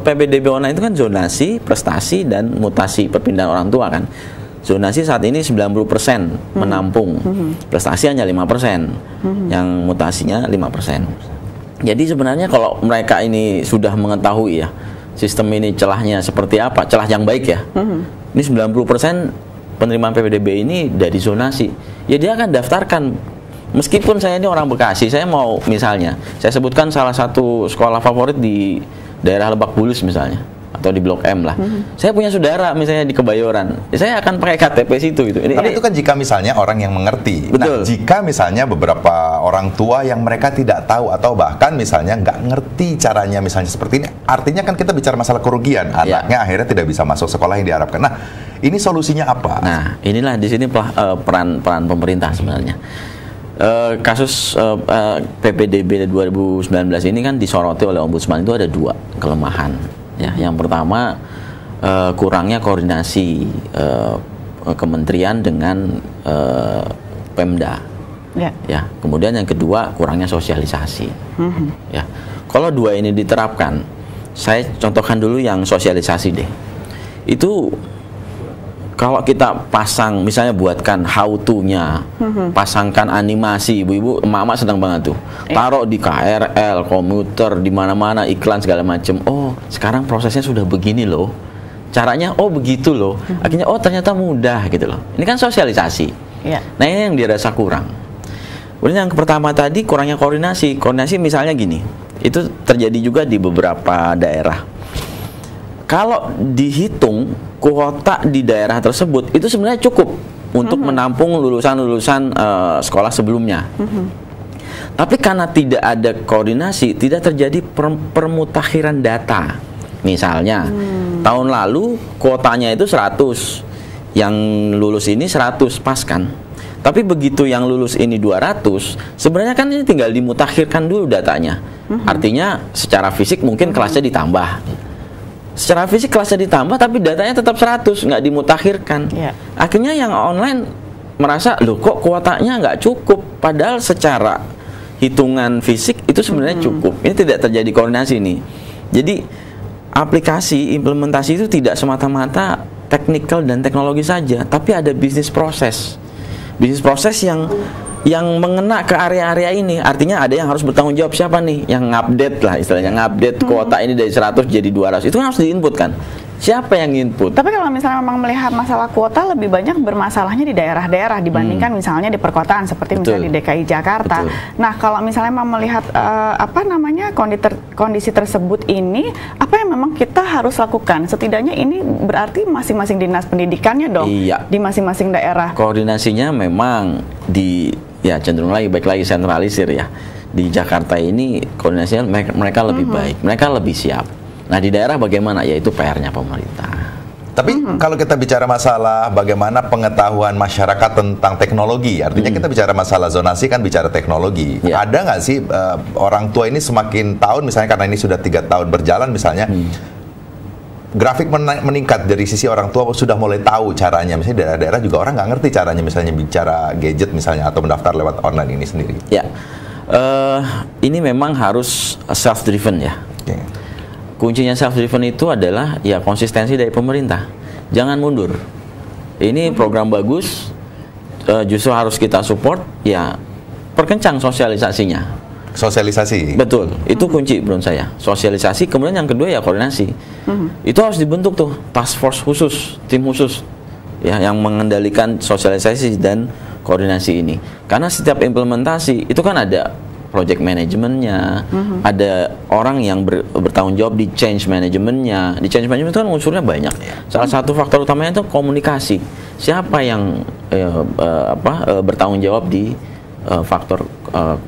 PPDB online itu kan zonasi, prestasi dan mutasi perpindahan orang tua kan. Zonasi saat ini 90% menampung, prestasi hanya 5%, yang mutasinya 5%. Jadi sebenarnya kalau mereka ini sudah mengetahui ya sistem ini celahnya seperti apa, celah yang baik ya. Ini 90% penerimaan PPDB ini dari zonasi. Ya dia akan daftarkan Meskipun saya ini orang Bekasi, saya mau misalnya, saya sebutkan salah satu sekolah favorit di daerah Lebak Bulus misalnya, atau di Blok M lah. Saya punya saudara misalnya di Kebayoran, saya akan pakai KTP situ gitu. Tapi itu kan jika misalnya orang yang mengerti. Betul. Nah, jika misalnya beberapa orang tua yang mereka tidak tahu atau bahkan misalnya nggak ngerti caranya misalnya seperti ini, artinya kan kita bicara masalah kerugian. Anaknya akhirnya tidak bisa masuk sekolah yang diharapkan. Nah, ini solusinya apa? Nah, inilah di sini peran pemerintah sebenarnya. Kasus PPDB 2019 ini kan disoroti oleh Ombudsman, itu ada 2 kelemahan. Ya, yang pertama kurangnya koordinasi kementerian dengan Pemda. Ya, kemudian yang kedua kurangnya sosialisasi. Ya, kalau 2 ini diterapkan, saya contohkan dulu yang sosialisasi deh. Itu kalau kita pasang, misalnya buatkan how to-nya, pasangkan animasi, ibu-ibu, emak-emak sedang banget tuh, taruh di KRL, komuter, di mana-mana, iklan segala macam. Oh, sekarang prosesnya sudah begini loh, caranya, oh begitu loh, akhirnya oh ternyata mudah gitu loh. Ini kan sosialisasi. Nah, ini yang dirasa kurang. Kemudian yang pertama tadi kurangnya koordinasi. Koordinasi misalnya gini, itu terjadi juga di beberapa daerah. Kalau dihitung kuota di daerah tersebut itu sebenarnya cukup untuk menampung lulusan-lulusan sekolah sebelumnya. Tapi karena tidak ada koordinasi, tidak terjadi permutakhiran data. Misalnya tahun lalu kuotanya itu 100, yang lulus ini 100, pas kan? Tapi begitu yang lulus ini 200, sebenarnya kan ini tinggal dimutakhirkan dulu datanya. Artinya secara fisik mungkin kelasnya ditambah. Secara fisik kelasnya ditambah tapi datanya tetap 100, nggak dimutakhirkan. Akhirnya yang online merasa, loh kok kuotanya nggak cukup, padahal secara hitungan fisik itu sebenarnya cukup. Ini tidak terjadi koordinasi nih. Jadi aplikasi implementasi itu tidak semata-mata teknikal dan teknologi saja, tapi ada bisnis proses yang mengena ke area-area ini. Artinya ada yang harus bertanggung jawab, siapa nih yang ngupdate lah istilahnya, ngupdate kuota ini dari 100 jadi 200. Itu kan harus diinput kan. Siapa yang input? Tapi kalau misalnya memang melihat masalah kuota, lebih banyak bermasalahnya di daerah-daerah dibandingkan misalnya di perkotaan seperti misalnya di DKI Jakarta. Nah, kalau misalnya memang melihat kondisi tersebut ini, apa yang memang kita harus lakukan? Setidaknya ini berarti masing-masing dinas pendidikannya dong di masing-masing daerah. Koordinasinya memang cenderung baik lagi sentralisir ya. Di Jakarta ini koordinasinya mereka lebih baik, mereka lebih siap. Nah, di daerah bagaimana? Yaitu PR-nya pemerintah. Tapi kalau kita bicara masalah bagaimana pengetahuan masyarakat tentang teknologi, artinya kita bicara masalah zonasi kan bicara teknologi. Ada nggak sih orang tua ini semakin tahun, misalnya karena ini sudah 3 tahun berjalan misalnya, grafik meningkat dari sisi orang tua sudah mulai tahu caranya. Misalnya daerah-daerah juga orang nggak ngerti caranya, misalnya bicara gadget misalnya atau mendaftar lewat online ini sendiri. Ini memang harus self-driven ya. Kuncinya self-driven itu adalah konsistensi dari pemerintah. Jangan mundur. Ini program bagus, justru harus kita support, perkencang sosialisasinya. Sosialisasi? Betul, itu kunci menurut saya. Sosialisasi, kemudian yang kedua koordinasi. Itu harus dibentuk tuh, task force khusus, tim khusus yang mengendalikan sosialisasi dan koordinasi ini. Karena setiap implementasi, itu kan ada project manajemennya, ada orang yang bertanggung jawab di change manajemennya. Di change management itu kan unsurnya banyak. Salah satu faktor utamanya itu komunikasi. Siapa yang bertanggung jawab di faktor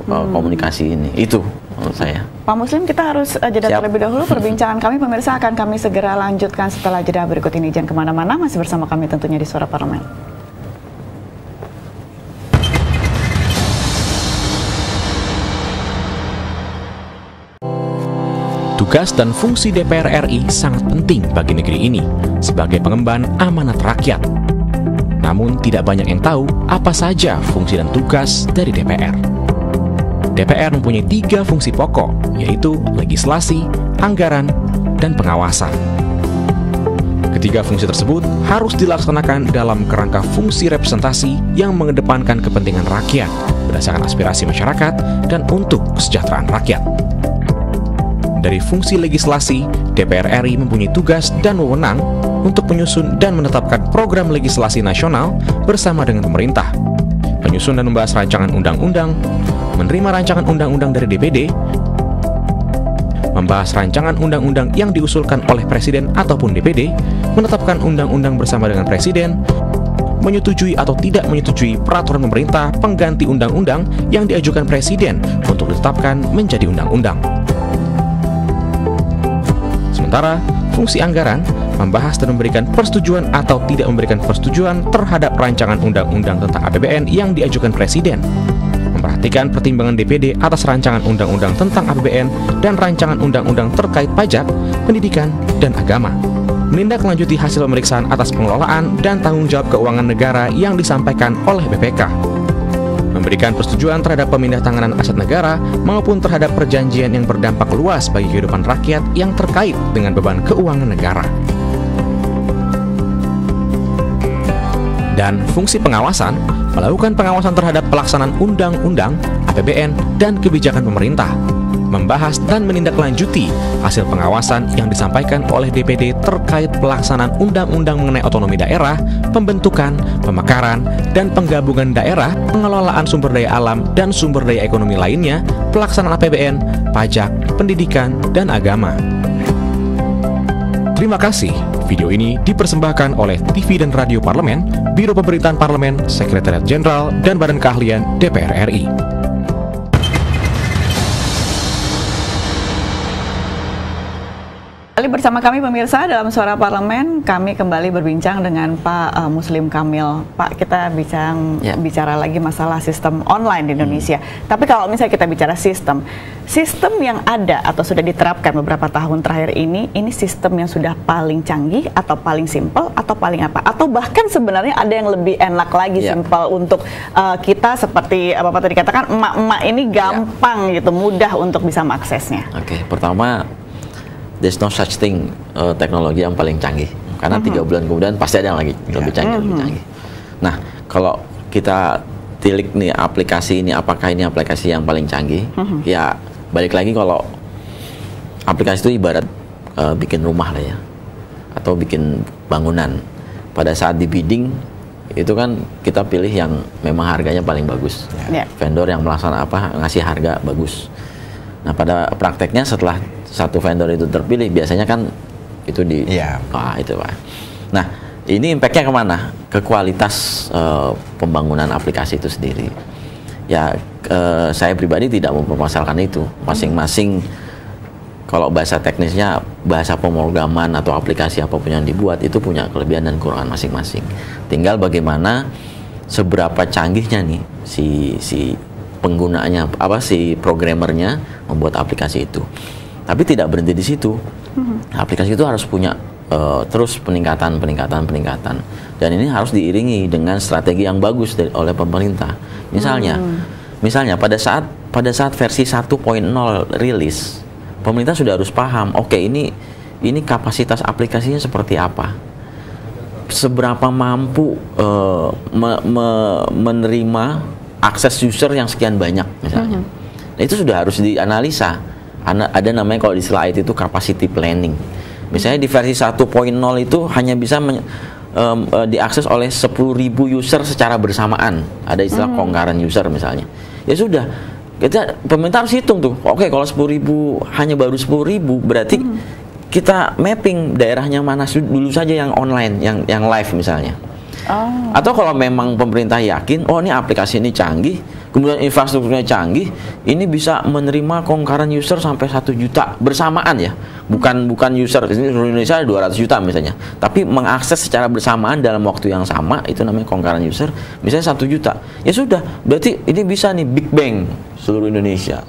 komunikasi ini? Itu menurut saya. Pak Muslim, kita harus jeda terlebih dahulu. Perbincangan kami pemirsa akan kami segera lanjutkan setelah jeda berikut ini. Jangan kemana-mana, masih bersama kami tentunya di Suara Parlemen. Tugas dan fungsi DPR RI sangat penting bagi negeri ini sebagai pengemban amanat rakyat. Namun tidak banyak yang tahu apa saja fungsi dan tugas dari DPR. DPR mempunyai 3 fungsi pokok, yaitu legislasi, anggaran, dan pengawasan. Ketiga fungsi tersebut harus dilaksanakan dalam kerangka fungsi representasi yang mengedepankan kepentingan rakyat berdasarkan aspirasi masyarakat dan untuk kesejahteraan rakyat. Dari fungsi legislasi, DPR RI mempunyai tugas dan wewenang untuk menyusun dan menetapkan program legislasi nasional bersama dengan pemerintah. menyusun dan membahas rancangan undang-undang, menerima rancangan undang-undang dari DPD, membahas rancangan undang-undang yang diusulkan oleh Presiden ataupun DPD, menetapkan undang-undang bersama dengan Presiden, menyetujui atau tidak menyetujui peraturan pemerintah pengganti undang-undang yang diajukan Presiden untuk ditetapkan menjadi undang-undang. Sementara, fungsi anggaran membahas dan memberikan persetujuan atau tidak memberikan persetujuan terhadap rancangan undang-undang tentang APBN yang diajukan Presiden, memperhatikan pertimbangan DPD atas rancangan undang-undang tentang APBN dan rancangan undang-undang terkait pajak, pendidikan, dan agama, menindaklanjuti hasil pemeriksaan atas pengelolaan dan tanggung jawab keuangan negara yang disampaikan oleh BPK, memberikan persetujuan terhadap pemindah tanganan aset negara maupun terhadap perjanjian yang berdampak luas bagi kehidupan rakyat yang terkait dengan beban keuangan negara. Dan fungsi pengawasan, melakukan pengawasan terhadap pelaksanaan undang-undang, APBN, dan kebijakan pemerintah, membahas dan menindaklanjuti hasil pengawasan yang disampaikan oleh DPD terkait pelaksanaan undang-undang mengenai otonomi daerah, pembentukan, pemekaran, dan penggabungan daerah, pengelolaan sumber daya alam dan sumber daya ekonomi lainnya, pelaksanaan APBN, pajak, pendidikan, dan agama. Terima kasih. Video ini dipersembahkan oleh TV dan Radio Parlemen, Biro Pemerintahan Parlemen, Sekretariat Jenderal, dan Badan Keahlian DPR RI. Kembali bersama kami pemirsa dalam Suara Parlemen, kami kembali berbincang dengan Pak Muslim Kamil. Pak, kita bicara lagi masalah sistem online di Indonesia. Tapi kalau misalnya kita bicara sistem yang ada atau sudah diterapkan beberapa tahun terakhir ini sistem yang sudah paling canggih atau paling simpel atau paling apa? Atau bahkan sebenarnya ada yang lebih enak lagi simpel untuk kita seperti Bapak tadi katakan, emak-emak ini gampang gitu, mudah untuk bisa mengaksesnya. Oke, pertama, there's no such thing teknologi yang paling canggih, karena 3 bulan kemudian pasti ada yang lagi lebih canggih, lebih canggih. Nah, kalau kita tilik nih aplikasi ini, apakah ini aplikasi yang paling canggih? Ya, balik lagi, kalau aplikasi itu ibarat bikin rumah lah ya, atau bikin bangunan. Pada saat di bidding itu kan kita pilih yang memang harganya paling bagus, vendor yang melaksanakan ngasih harga bagus. Nah, pada prakteknya setelah satu vendor itu terpilih, biasanya kan itu itu Pak. Nah, ini impactnya kemana? Ke kualitas pembangunan aplikasi itu sendiri. Ya, saya pribadi tidak mempermasalahkan itu. Masing-masing, kalau bahasa teknisnya, bahasa pemrograman atau aplikasi apapun yang dibuat, itu punya kelebihan dan kekurangan masing-masing. Tinggal bagaimana, seberapa canggihnya nih si penggunanya, si programmernya membuat aplikasi itu. Tapi tidak berhenti di situ. Aplikasi itu harus punya terus peningkatan. Dan ini harus diiringi dengan strategi yang bagus oleh pemerintah. Misalnya pada saat versi 1.0 rilis, pemerintah sudah harus paham, oke, ini kapasitas aplikasinya seperti apa, seberapa mampu menerima akses user yang sekian banyak misalnya. Nah, itu sudah harus dianalisa. Ada namanya kalau di istilah IT itu capacity planning. Misalnya di versi 1.0 itu hanya bisa diakses oleh 10.000 user secara bersamaan. Ada istilah concurrent user misalnya. Ya sudah, pemerintah harus hitung tuh. Oke, kalau 10.000 hanya baru 10.000, berarti kita mapping daerahnya mana dulu saja yang online, yang live misalnya. Atau kalau memang pemerintah yakin, ini aplikasi ini canggih, kemudian infrastrukturnya canggih, ini bisa menerima concurrent user sampai 1 juta bersamaan ya. Bukan user, ini seluruh Indonesia ada 200 juta misalnya. Tapi mengakses secara bersamaan dalam waktu yang sama, itu namanya concurrent user, misalnya 1 juta. Ya sudah, berarti ini bisa nih Big Bang seluruh Indonesia.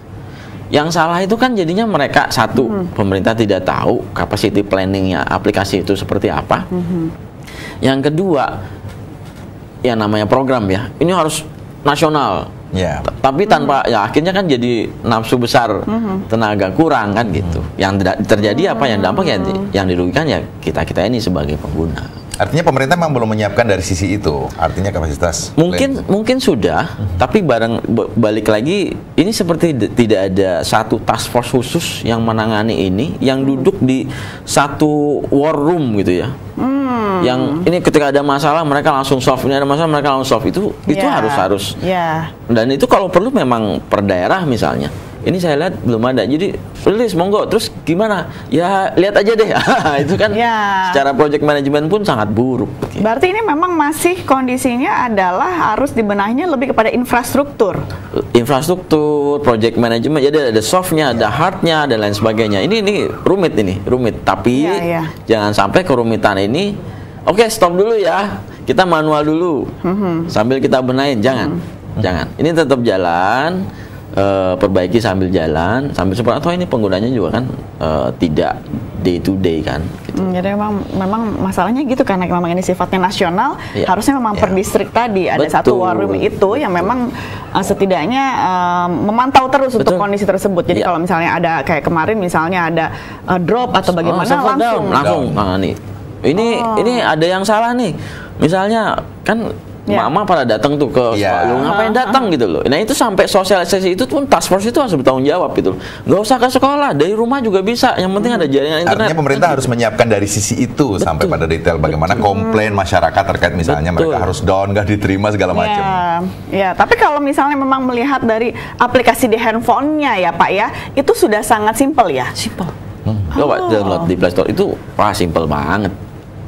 Yang salah itu kan jadinya mereka, pemerintah tidak tahu capacity planningnya aplikasi itu seperti apa. Yang kedua, yang namanya program ya, ini harus nasional. Tapi tanpa, akhirnya kan jadi nafsu besar, tenaga kurang kan gitu. Yang terjadi apa yang dampak yang dirugikan ya kita ini sebagai pengguna. Artinya pemerintah memang belum menyiapkan dari sisi itu, artinya kapasitas. Mungkin sudah, tapi balik lagi ini seperti tidak ada satu task force khusus yang menangani ini, yang duduk di satu war room gitu ya. Yang ini ketika ada masalah mereka langsung solve, ini ada masalah mereka langsung solve, itu harus. Dan itu kalau perlu memang per daerah misalnya. Ini saya lihat belum ada. Jadi rilis monggo, terus gimana? Ya lihat aja deh. Itu kan secara project management pun sangat buruk. Berarti ini memang masih kondisinya adalah harus dibenahinya lebih kepada infrastruktur. Infrastruktur, project management, jadi ada softnya, ada hardnya dan lain sebagainya. Ini rumit. Tapi jangan sampai kerumitan ini. Oke, stop dulu ya. Kita manual dulu. Sambil kita benahin, jangan. Ini tetap jalan. Perbaiki sambil jalan, sambil seperti atau ini penggunanya juga kan tidak day to day kan. Gitu. Jadi memang masalahnya gitu karena memang ini sifatnya nasional, harusnya memang per distrik tadi ada satu war room itu yang memang setidaknya memantau terus untuk kondisi tersebut. Jadi kalau misalnya ada kayak kemarin misalnya ada drop atau bagaimana langsung nih. Ini ada yang salah nih. Misalnya kan mama pada datang tuh ke sekolah, lu ngapain datang gitu loh. Nah itu sampai sosialisasi itu pun task force itu harus bertanggung jawab gitu loh. Nggak usah ke sekolah, dari rumah juga bisa. Yang penting ada jaringan internet. Artinya pemerintah harus menyiapkan dari sisi itu sampai pada detail bagaimana komplain masyarakat terkait misalnya mereka harus down, nggak diterima segala macam. Ya, tapi kalau misalnya memang melihat dari aplikasi di handphonenya ya Pak ya, itu sudah sangat simpel ya. Simpel. Coba download di Play Store itu simpel banget,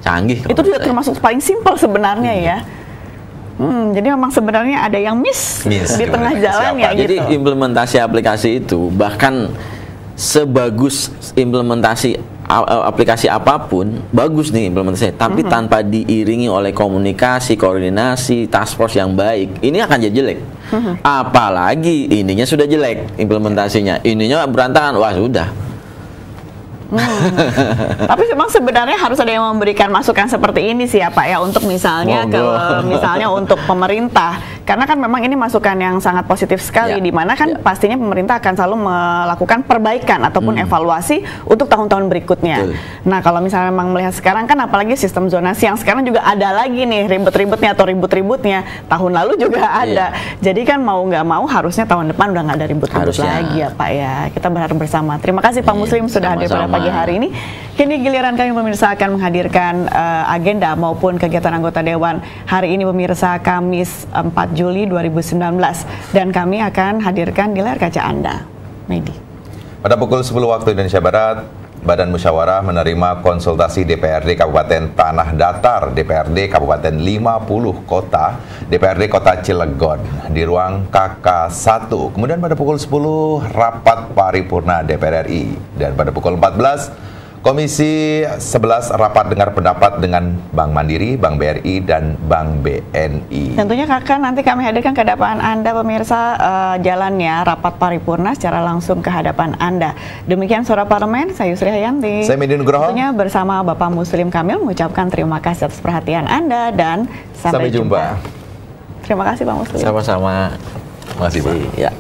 canggih. Itu juga termasuk paling simpel sebenarnya ya. Jadi memang sebenarnya ada yang miss di tengah jalan ya gitu. Jadi implementasi aplikasi itu bahkan sebagus implementasi aplikasi apapun, bagus nih implementasinya, tapi tanpa diiringi oleh komunikasi, koordinasi, task force yang baik, ini akan jadi jelek. Apalagi ininya sudah jelek implementasinya, ininya berantakan, wah sudah. Tapi memang sebenarnya harus ada yang memberikan masukan seperti ini sih ya Pak ya, untuk misalnya misalnya untuk pemerintah, karena kan memang ini masukan yang sangat positif sekali, di mana kan pastinya pemerintah akan selalu melakukan perbaikan ataupun evaluasi untuk tahun-tahun berikutnya. Nah kalau misalnya memang melihat sekarang kan apalagi sistem zonasi yang sekarang juga ada lagi nih ribet-ribetnya atau ribut-ributnya, tahun lalu juga ada. Jadi kan mau nggak mau harusnya tahun depan udah nggak ada ribut-ribut lagi ya Pak ya. Kita berharap bersama. Terima kasih Pak Muslim sudah hadir pada pagi hari ini. Kini giliran kami pemirsa akan menghadirkan agenda maupun kegiatan anggota Dewan hari ini pemirsa Kamis 4 Juli 2019 dan kami akan hadirkan di layar kaca Anda. Medi. Pada pukul 10 waktu Indonesia Barat, Badan Musyawarah menerima konsultasi DPRD Kabupaten Tanah Datar, DPRD Kabupaten 50 Kota, DPRD Kota Cilegon di ruang KK1. Kemudian pada pukul 10 rapat paripurna DPR RI dan pada pukul 14 Komisi 11 rapat dengar pendapat dengan Bank Mandiri, Bank BRI, dan Bank BNI. Tentunya kakak nanti kami hadirkan ke hadapan Anda pemirsa jalannya rapat paripurna secara langsung ke hadapan Anda. Demikian Suara Parlemen, saya Yusri Hayanti. Saya Medi Nugroho. Tentunya bersama Bapak Muslim Kamil mengucapkan terima kasih atas perhatian Anda dan sampai jumpa. Terima kasih Pak Muslim. Sama-sama. Terima kasih Pak. Ya.